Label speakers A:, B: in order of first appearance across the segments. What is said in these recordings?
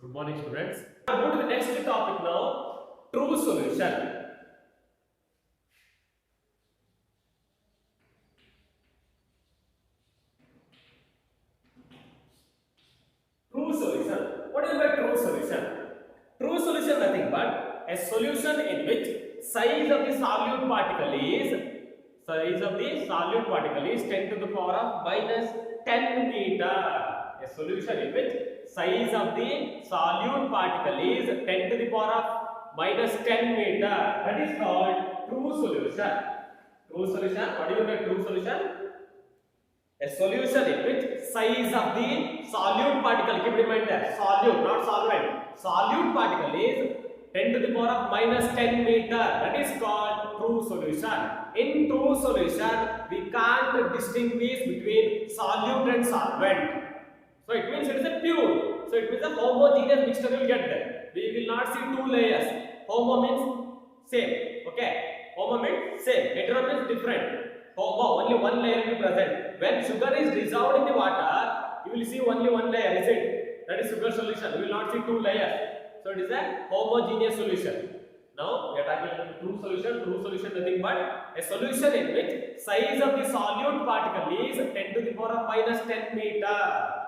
A: Good morning, students. Now go to the next topic now. True solution. True solution. What is by true solution? True solution nothing but a solution in which size of the solute particle is 10 to the power of minus 10 meter. A solution in which size of the solute particle is 10 to the power of minus 10 meter. That is called true solution. True solution. What do you mean by true solution? A solution in which size of the solute particle, keep in mind that solute, not solvent, solute particle is 10 to the power of minus 10 meter. That is called true solution. In true solution, we can't distinguish between solute and solvent. So it means it is a pure. So it means a homogeneous mixture you will get there. We will not see two layers. Homo means same. Okay. Homo means same. Hetero means different. Homo, only one layer will be present. When sugar is dissolved in the water, you will see only one layer, is it? That is sugar solution. You will not see two layers. So it is a homogeneous solution. Now we are talking about true solution. True solution nothing but a solution in which size of the solute particle is 10 to the power of minus 10 meter.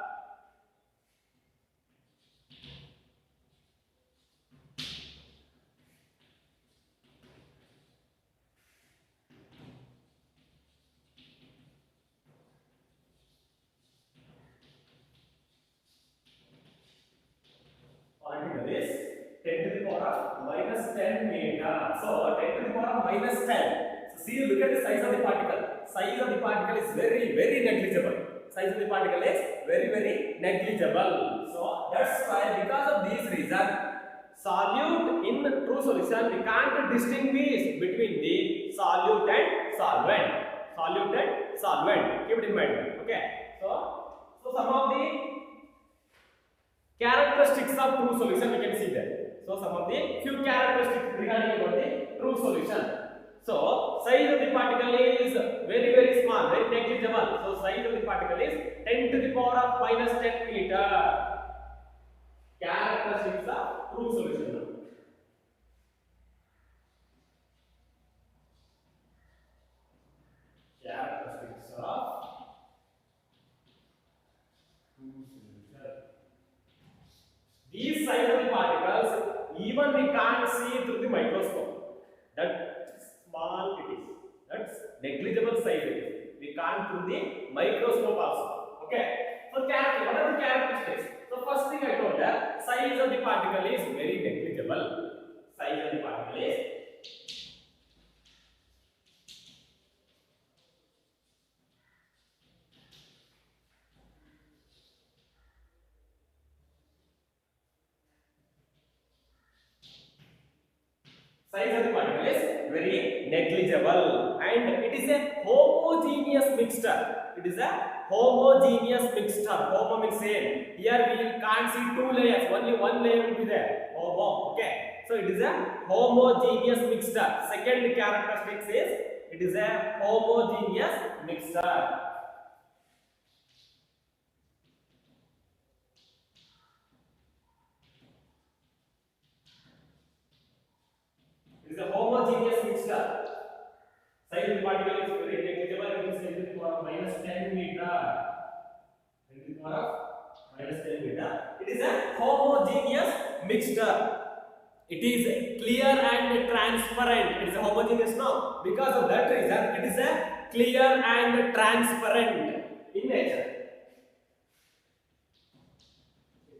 A: Particle is 10 to the power of minus 10 meter. So 10 to the power of minus 10. So see, look at the size of the particle. Size of the particle is very negligible. Size of the particle is very negligible. So that's why, because of this reason, solute in true solution we can't distinguish between the solute and solvent. Solute and solvent. Keep it in mind. Okay. So some of the characteristics of true solution we can see there. So some of the few characteristics regarding about the true solution. So size of the particle is very small, very negligible. So size of the particle is 10 to the power of minus 10 meter. Characteristics of true solution. Characteristics of true solution. These size of the particles, even we can't see through the microscope. That small it is. That's negligible size it is. We can't through the microscope also. Okay. So what are the characteristics? So first thing I told that size of the particle is very negligible. Size of the particle is very negligible, and it is a homogeneous mixture. It is a homogeneous mixture. Homo means same. Here we can't see two layers, only one layer will be there. Homo. Okay. So it is a homogeneous mixture. Second characteristic is it is a homogeneous mixture. It is a homogeneous mixture. Size of the particle is very negligible. It is 10 to the power of minus 10 meter. 10 to the power of minus 10 meter. It is a homogeneous mixture. It is clear and transparent. It is a homogeneous now. Because of that reason, it is a clear and transparent in nature.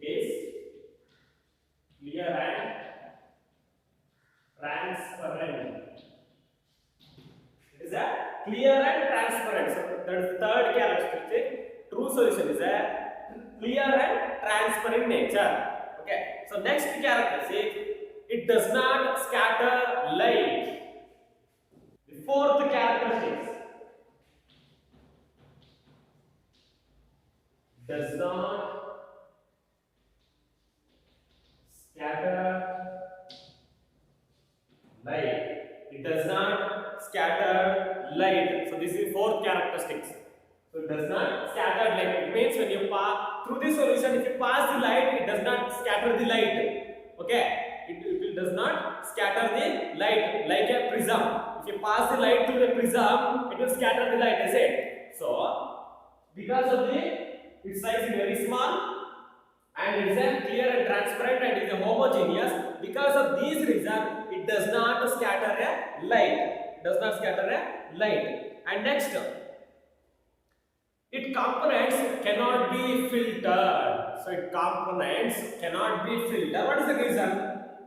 A: It is clear and transparent. It is a clear and transparent. So that is the third characteristic. True solution is a clear and transparent nature. Okay. So next characteristic, it does not scatter light. The fourth characteristic, does not scatter light. It does not scatter light. So this is fourth characteristics. So it does not scatter light. It means when you pass through the solution, if you pass the light, it does not scatter the light. Okay, it does not scatter the light like a prism. If you pass the light through the prism, it will scatter the light, is it? So, because of its size is very small and it is a clear and transparent and it is a homogeneous, because of these reasons, it does not scatter a light. Does not scatter a light. And next, its components cannot be filtered. So its components cannot be filtered. What is the reason?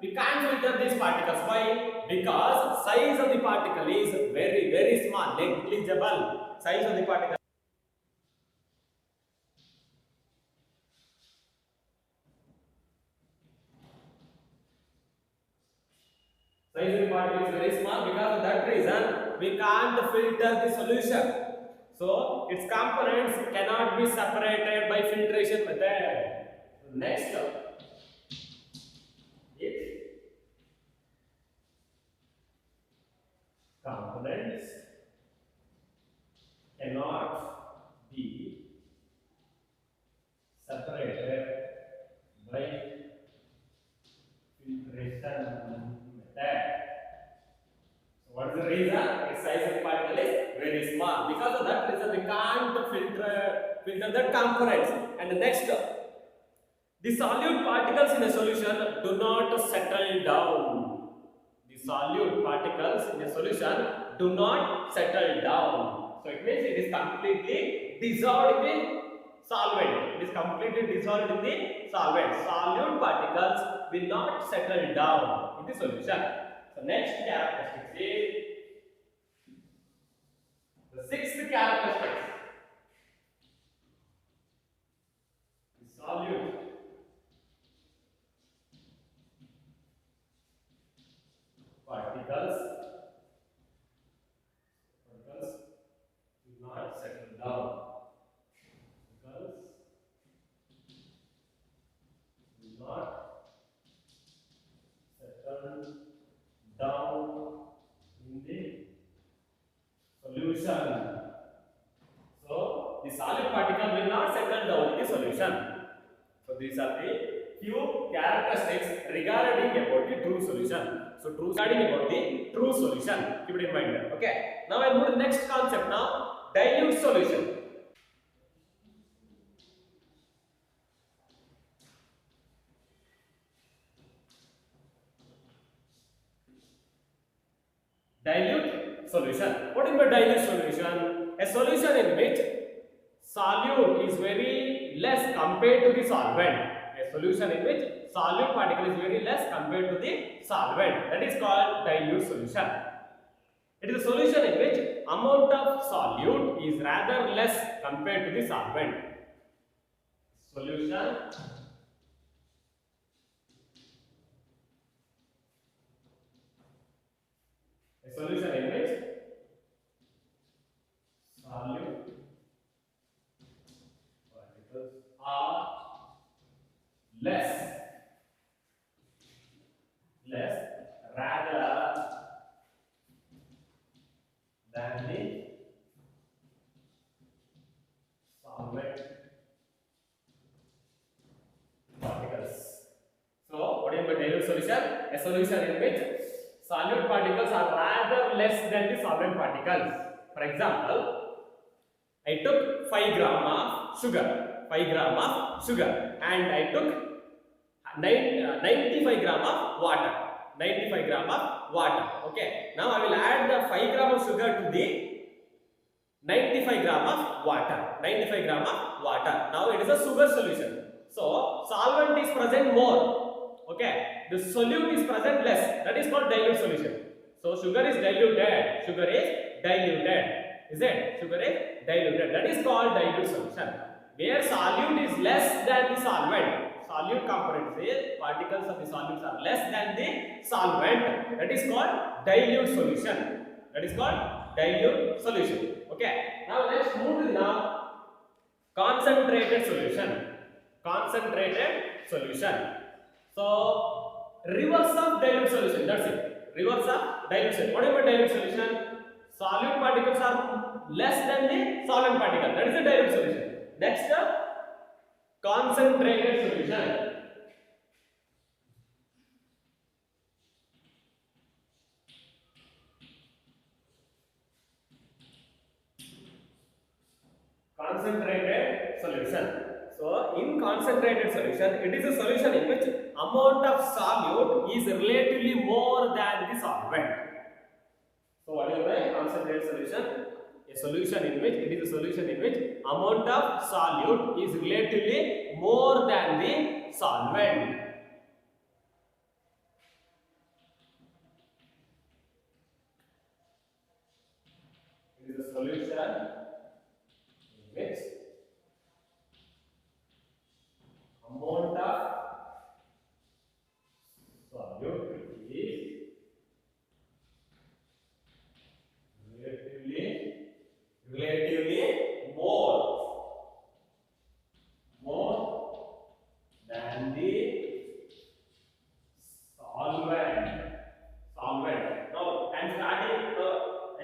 A: We can't filter these particles. Why? Because size of the particle is very, very small, negligible. Size of the particle. Size of the particle is very small. Because of that reason, we can't filter the solution. So its components cannot be separated by filtration method. Next, its components cannot be separated by filtration method. So what is the reason? Its size of the particle is very small. Because of that reason, we can't filter the components. And the next, the solute particles in a solution do not settle down. The solute particles in a solution do not settle down. So it means it is completely dissolved in the solvent. It is completely dissolved in the solvent. Solute particles will not settle down in the solution. So next characteristic is the sixth characteristic. The solute particles will not settle down. Will not settle down in the solution. So the solid particle will not settle down in the solution. So these are the few characteristics regarding about the true solution. So regarding about the true solution, keep it in mind. Okay. Now I move to the next concept now, dilute solution. Dilute solution. What is the dilute solution? A solution in which solute is very less compared to the solvent. A solution in which solute particle is very less compared to the solvent. That is called dilute solution. It is a solution in which amount of solute is rather less compared to the solvent. Solution solution in which solute particles are less rather than the solvent particles. So what is the dilute solution? A solution in which solute particles are rather less than the solvent particles. For example, I took 5 gram of sugar, and I took 95 gram of water. 95 gram of water. Okay. Now I will add the 5 gram of sugar to the 95 gram of water. 95 gram of water. Now it is a sugar solution. So solvent is present more. Okay. The solute is present less. That is called dilute solution. So sugar is diluted. Sugar is diluted. Is it? Sugar is diluted. That is called dilute solution. Where solute is less than the solvent. Solute components is particles of the solutes are less than the solvent. That is called dilute solution. That is called dilute solution. Okay. Now let's move to the concentrated solution. Concentrated solution. So reverse of dilute solution. That's it. Reverse of dilute solution. What is the dilute solution? Solute particles are less than the solvent particle. That is the dilute solution. Next, concentrated solution. Concentrated solution. So, in concentrated solution, it is a solution in which amount of solute is relatively more than the solvent. So, what is the concentrated solution? A solution in which it is a solution in which amount of solute is relatively more than the solvent. It is a solution in which amount of solute is relatively more than the solvent. Now I'm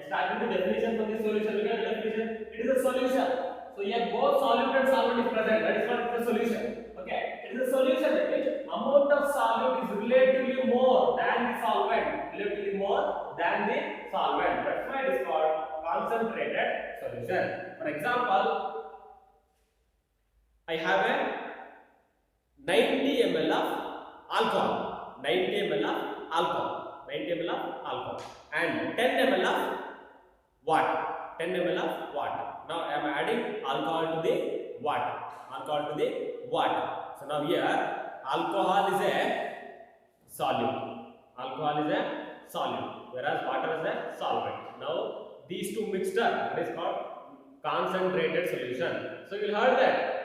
A: starting the definition for this solution. Look at the definition. It is a solution. So here both solute and solvent is present. That is called the solution. Okay. It is a solution in which amount of solute is relatively more than the solvent. Relatively more than the solvent. That's why it is called concentrated solution. For example, I have a 90 ml of alcohol, 90 ml of alcohol, 90 ml of alcohol, and 10 ml of water, 10 ml of water. Now I am adding alcohol to the water, alcohol to the water. So now here alcohol is a solute, alcohol is a solute, whereas water is a solvent. Now these two mixture, that is called concentrated solution. So you will heard that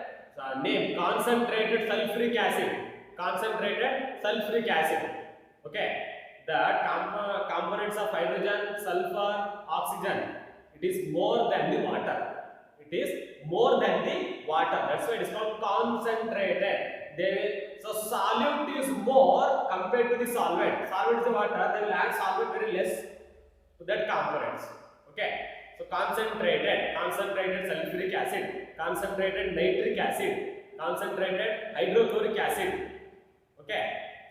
A: name, concentrated sulfuric acid, concentrated sulfuric acid. Okay, the components of hydrogen, sulfur, oxygen, it is more than the water. It is more than the water. That's why it is called concentrated. So solute is more compared to the solvent. Solvent is the water. They will add solvent very less to that components. Okay. So concentrated sulfuric acid, concentrated nitric acid, concentrated hydrochloric acid. Okay.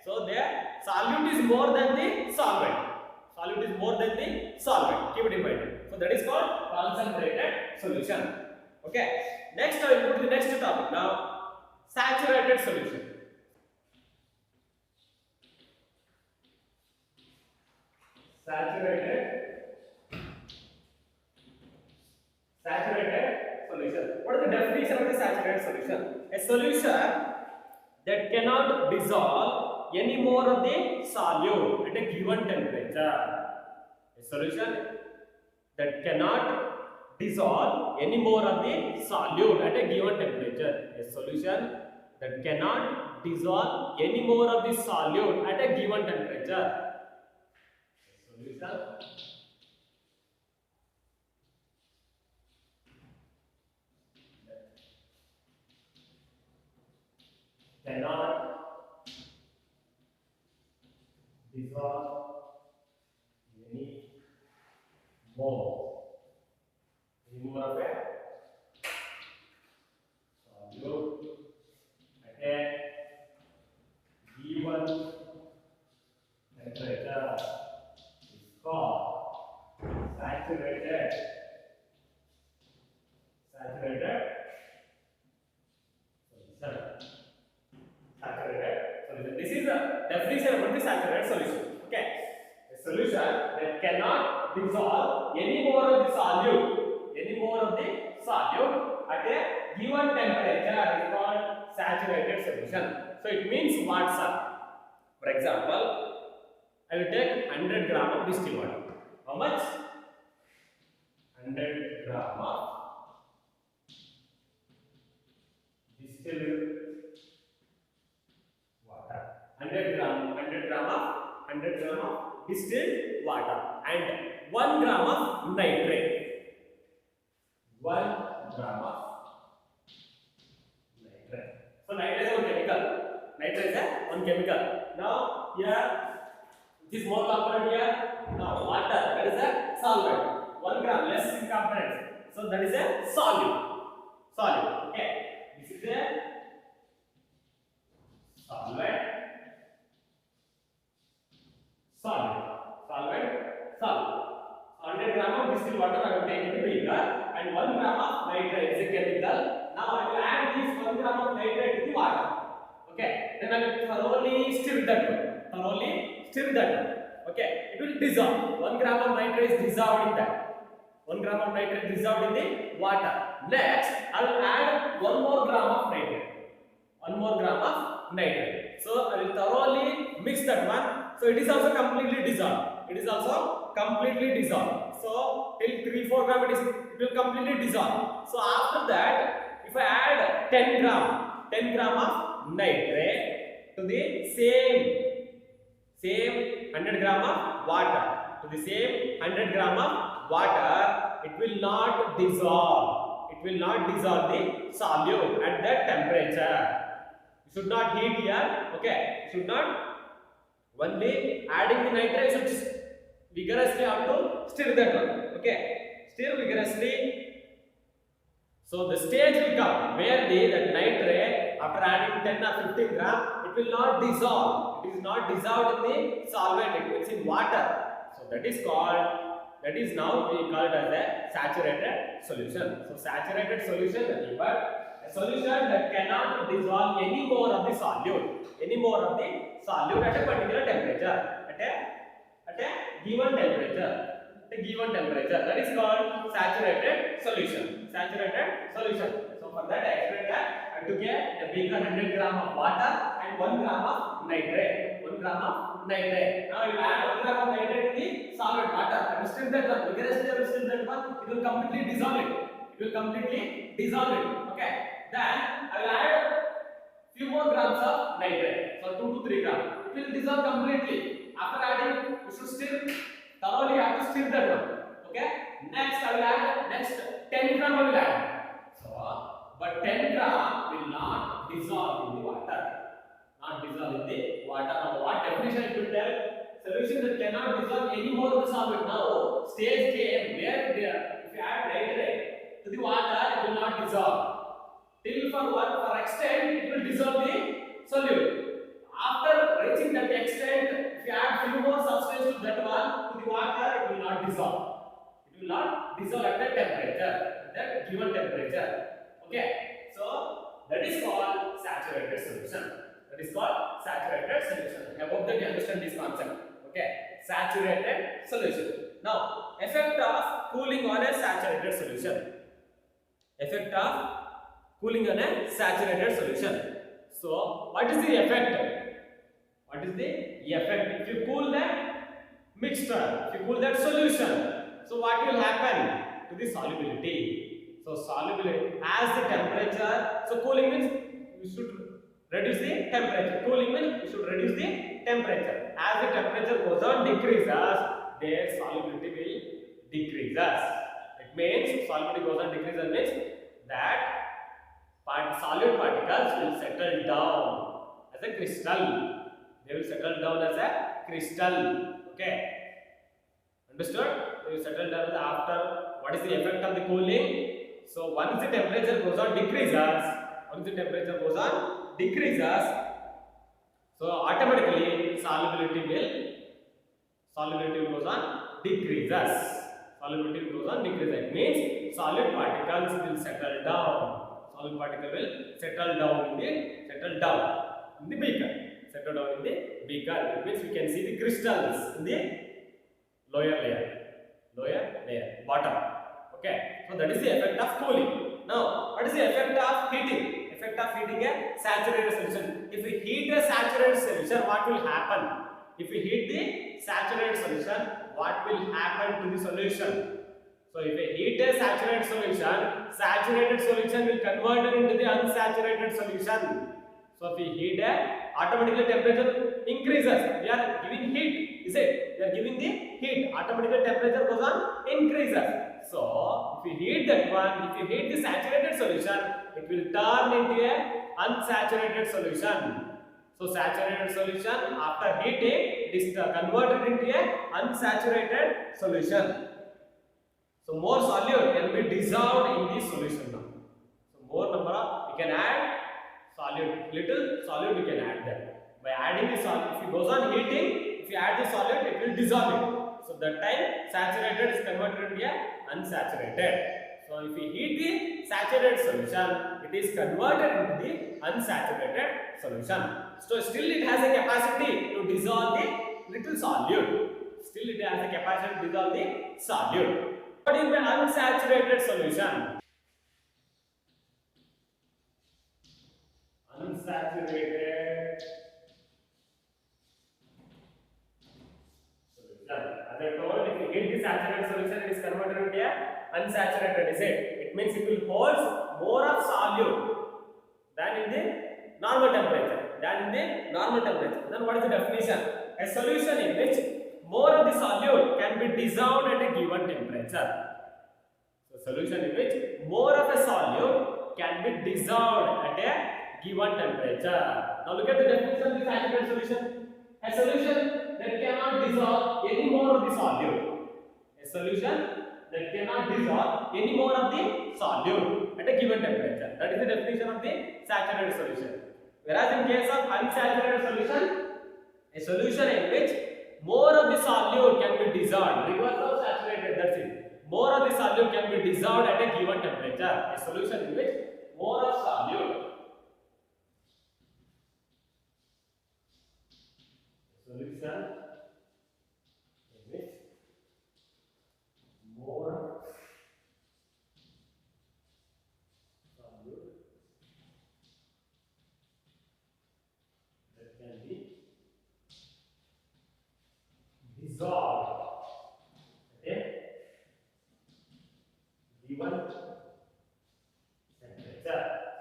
A: So their solute is more than the solvent. Solute is more than the solvent. Keep it in mind. So that is called concentrated solution. Okay. Next, I will go to the next topic now. Saturated solution. Saturated solution. What is the definition of the saturated solution? A solution that cannot dissolve any more of the solute at a given temperature. A solution that cannot dissolve any more of the solute at a given temperature. A solution that cannot dissolve any more of the solute at a given temperature. A solution cannot dissolve any more of a solute at a given temperature is called saturated solution. This is the definition of the saturated solution. Okay, a solution that cannot dissolve any more of the solute, at a given temperature is called saturated solution. So it means what, sir? For example, I will take 100 gram of distilled water. How much? 100 gram of distilled water. 100 gram of distilled water and 1 gram of nitrate. 1 gram of nitrate. So nitrate is one chemical. Nitrate is one chemical. Now here this more component here. Now water, that is a solvent. 1 gram less in components. So that is a solute. solid. Okay, this is a solvent, solid, solvent, solid. 100 gram of distilled water I have taken the beaker and 1 gram of nitrate is a chemical. Now I will add this 1 gram of nitrate to the water. Okay, then I will thoroughly stir that one. Thoroughly stir that one. Okay, it will dissolve. 1 gram of nitrate is dissolved in that. 1 gram of nitrate dissolved in the water. Next, I will add 1 more gram of nitrate. 1 more gram of nitrate. So I will thoroughly mix that one. So it is also completely dissolved. It is also completely dissolved. So till 3-4 gram it will completely dissolve. So after that, if I add 10 gram of nitrate to the same 100 gram of water, to the same 100 gram of water, it will not dissolve. It will not dissolve the solute at that temperature. You should not heat here. Okay, you should not only adding the nitrate. You should vigorously have to stir that one. Okay, stir vigorously. So the stage will come where that nitrate, after adding 10 or 15 gram, it will not dissolve. It is not dissolved in the solvent. It is in water. So that is now we call it as a saturated solution. So saturated solution is nothing but a solution that cannot dissolve any more of the solute, at a particular temperature, at a given temperature. That is called saturated solution. So for that I explained that I took a beaker 100 gram of water and 1 gram of nitrate. Now you add 1 gram of nitrate to the solid water. I will stir that one. Vigorously I will stir that one. It will completely dissolve it. Okay. Then I will add few more grams of nitrate. So 2 to 3 grams. It will dissolve completely. After adding, you should stir thoroughly. Have to stir that one. Okay. Next I will add 10 gram. I will add. So, but 10 gram will not dissolve in the water. Now, what definition it will tell? Solution that cannot dissolve any more of the solvent. Now, stage came where if you add nitrate to the water, it will not dissolve. Till for extent, it will dissolve the solute. After reaching that extent, if you add few more substance to that one, to the water, it will not dissolve. It will not dissolve at that temperature, that given temperature. Okay, so that is called saturated solution. I hope that you understand this concept. Okay, saturated solution. Now, effect of cooling on a saturated solution. So, what is the effect? If you cool that mixture, if you cool that solution, so what will happen to the solubility? So, solubility as the temperature. So, cooling means we should reduce the temperature. Cooling means we should reduce the temperature. As the temperature goes on decreases, their solubility will decreases. It means solubility goes on decreases means that solute particles will settle down as a crystal. They will settle down as a crystal. Okay. Understood? They will settle down after. What is the effect of the cooling? So once the temperature goes on decreases, so automatically solubility goes on decreases. It means solid particles will settle down. Solid particle will settle down in the beaker. It means we can see the crystals in the lower layer, bottom. Okay, so that is the effect of cooling. Now, what is the effect of heating? A saturated solution. If we heat a saturated solution, what will happen? If we heat the saturated solution, what will happen to the solution? So, if we heat a saturated solution will convert it into the unsaturated solution. So, if we heat automatically temperature increases. We are giving heat, is it? We are giving the heat. Automatically temperature goes on increases. So, if you heat that one, if you heat the saturated solution, it will turn into a unsaturated solution. So, saturated solution after heating, it is converted into a unsaturated solution. So, more solute can be dissolved in this solution now. So, number of, you can add solute, little solute you can add there. By adding the solute, if it goes on heating, if you add the solute, it will dissolve it. So that time saturated is converted into unsaturated. So if we heat the saturated solution, it is converted into the unsaturated solution. So still it has a capacity to dissolve the little solute. Still it has a capacity to dissolve the solute. What is the unsaturated solution? Unsaturated solution. As I told, if you heat the saturated solution, it is converted into unsaturated, is it? It means it will hold more of solute than in the normal temperature. Then what is the definition? A solution in which more of the solute can be dissolved at a given temperature. So solution in which more of a solute can be dissolved at a given temperature. Now look at the definition of the saturated solution. A solution that cannot dissolve any more of the solute. A solution that cannot dissolve any more of the solute at a given temperature. That is the definition of the saturated solution. Whereas in case of unsaturated solution, a solution in which more of the solute can be dissolved. Reverse of saturated, that's it. More of the solute can be dissolved at a given temperature. A solution in which more of solute. Solution in which more solute that can be dissolved at a given temperature.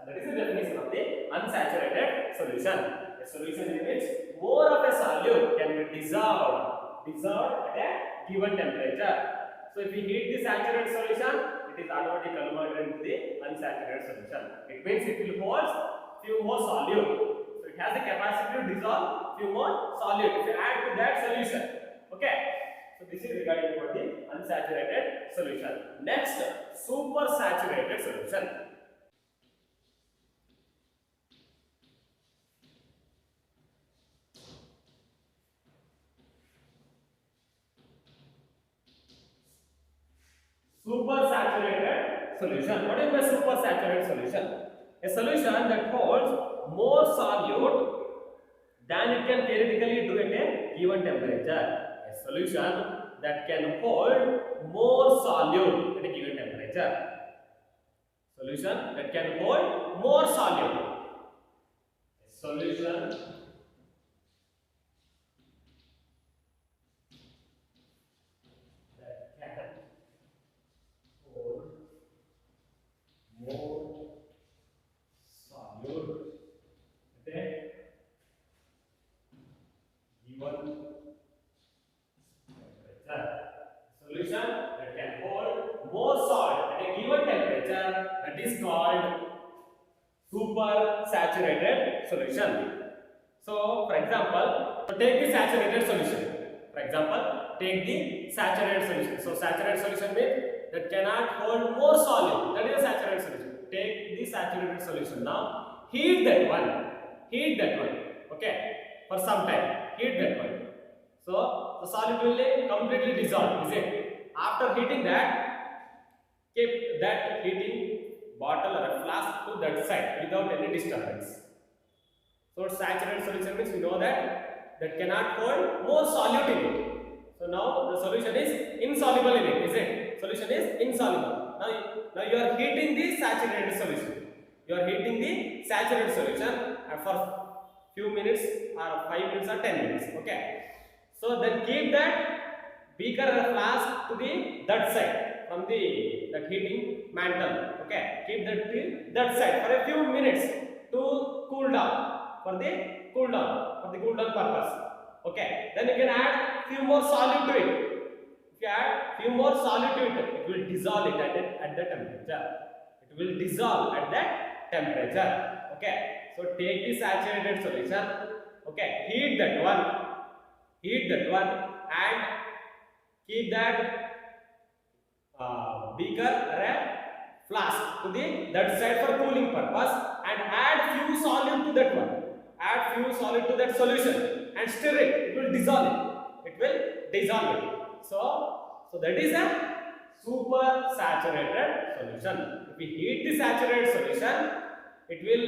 A: That is the definition of the unsaturated solution. A solution in which more of a solute can be dissolved at a given temperature. So if we heat the saturated solution, it is automatically converted into the unsaturated solution. It means it will hold few more solute. So it has the capacity to dissolve few more solute if you add to that solution. Okay. So this is regarding about the unsaturated solution. Next, supersaturated solution. Supersaturated solution. What is the supersaturated solution? A solution that holds more solute than it can theoretically do at a given temperature. A solution that can hold more solute at a given temperature. Solution that can hold more solute. A solution that can hold more solute at a given solution that can hold more salt at a given temperature, that is called supersaturated solution. So, for example, take the saturated solution. So, saturated solution means that cannot hold more solute. That is a saturated solution. Take the saturated solution. Now, heat that one. Okay, for some time. Heat that one. So, the solute will completely dissolve, is it? After heating that, keep that heating bottle or a flask to that side without any disturbance. So, saturated solution means we know that cannot hold more solute in it. So, now the solution is insoluble in it, is it? Solution is insoluble. Now you are heating the saturated solution. For few minutes or 5 minutes or 10 minutes. Okay. So then keep that beaker or flask to that side from that heating mantle. Okay. Keep that to that side for a few minutes to cool down for the cool down purpose. Okay. Then you can add few more solute to it. If you add few more solute to it, it will dissolve it at that temperature. Okay. So take the saturated solution. Okay. Heat that one and keep that beaker or a flask to the that side for cooling purpose and add few solute to that one. Add few solute to that solution and stir it. It will dissolve it. It will dissolve it. So that is a super saturated solution. If we heat the saturated solution, it will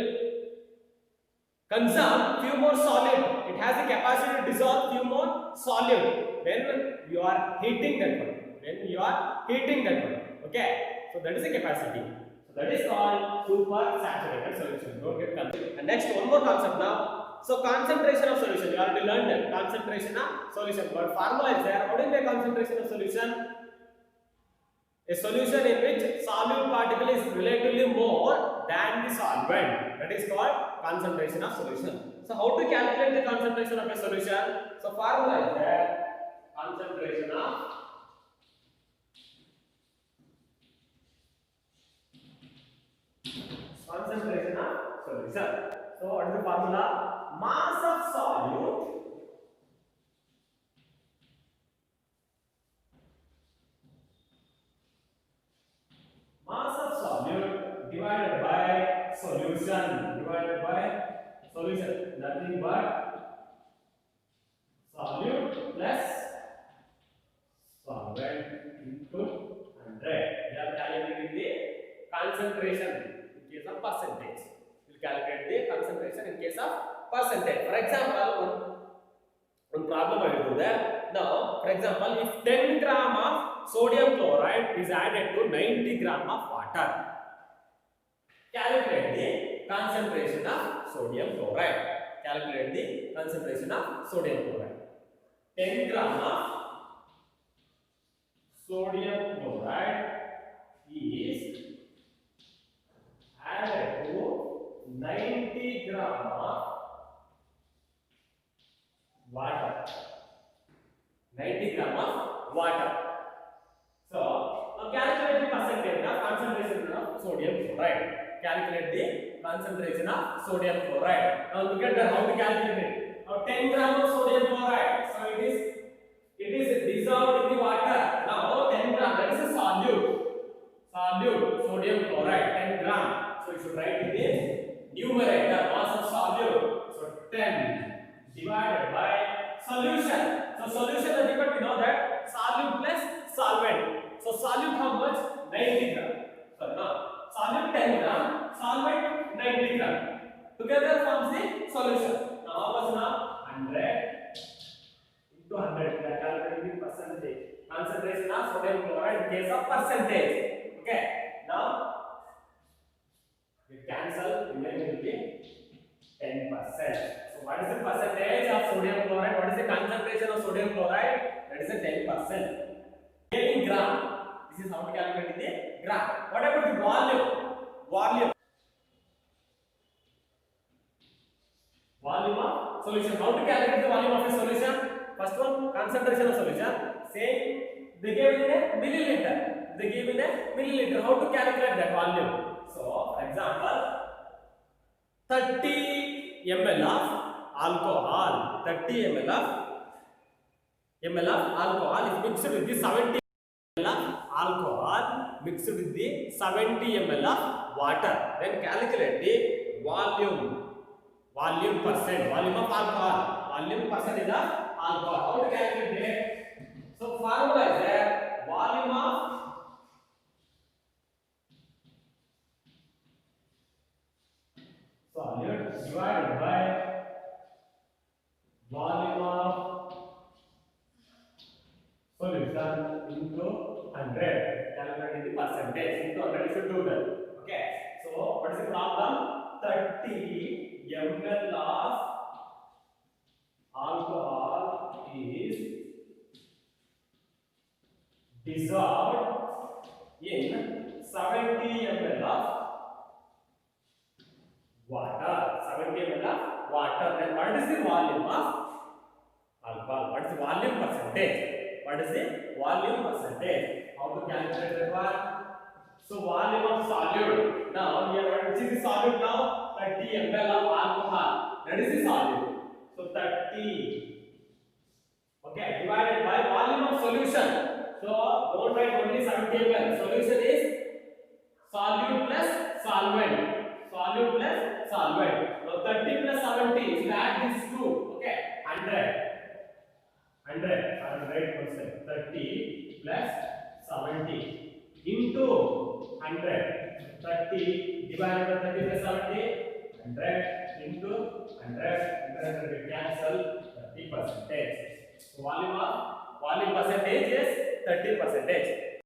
A: consume few more solid. It has the capacity to dissolve few more solid when you are heating that one. When you are heating that one. Okay. So that is the capacity. So that is called super saturated solution. Don't get confused. And next, one more concept now. So concentration of solution. You already learned that concentration of solution. But formula is there. What is the concentration of solution? A solution in which solute particle is relatively more than the solvent. That is called concentration of solution. So how to calculate the concentration of a solution? So formula is there. Concentration of solution. So what is the formula? Mass of solute divided by solution. Nothing but solute plus solvent into 100. We are calculating the concentration in case of percentage. We will calculate the concentration in case of percentage. For example, one problem I will do that. Now, for example, if 10 gram of sodium chloride is added to 90 gram of water, calculate the concentration of sodium chloride. Calculate the concentration of sodium chloride. 10 gram of sodium chloride is added to 90 gram of water. 90 gram of water. So, now calculate the percentage of concentration of sodium chloride. Calculate the concentration of sodium chloride. Now look at that, how to calculate it. Now 10 gram of sodium chloride. So it is dissolved in the water. Now 10 gram, that is a solute. Sodium chloride 10 gram. So you should write in the numerator mass of solute. So 10 divided by solution. So solution is equal, we know that solute plus solvent. So solute how much? 90 gram. So now solute 10 gram, solvent 90 gram. Together forms the solution. Now how much now? 100 into 100. We are calculating percentage. Concentration of sodium chloride in case of percentage. Okay. Now we cancel, remaining will be 10%. So what is the percentage of sodium chloride? What is the concentration of sodium chloride? That is a 10%. In gram. This is how to calculate the gram. What about the volume? Volume of solution. How to calculate the volume of a solution? First one, concentration of solution. Same, they gave in a milliliter. How to calculate that volume? So, for example, 30 ml of alcohol. 30 ml of alcohol is mixed with the 70 ml of alcohol mixed with the 70 ml of water. Then calculate the volume percent. Volume of alcohol. Volume percentage of alcohol. How to calculate it? So formula is there. Volume of solute divided by volume of solution into 100. Calculating the percentage into 100. You should do that. Okay. So what is the problem? 30 ml of alcohol is dissolved in 70 ml of water. 70 ml of water. Then what is the volume of alcohol? What is the volume percentage? How to calculate that one? So volume of solute. Now here which is the solute now? 30 ml of alcohol. That is the solute. So 30. Okay, divided by volume of solution. So don't write only 70 ml. Solution is solute plus solvent, solute plus solvent. Now 30 plus 70, if you add these two, okay, 100%, 30 plus 70 into 100, 30 divided by 30 plus 70, 100 into 100, 100 will cancel, 30%. So volume percentage is 30%.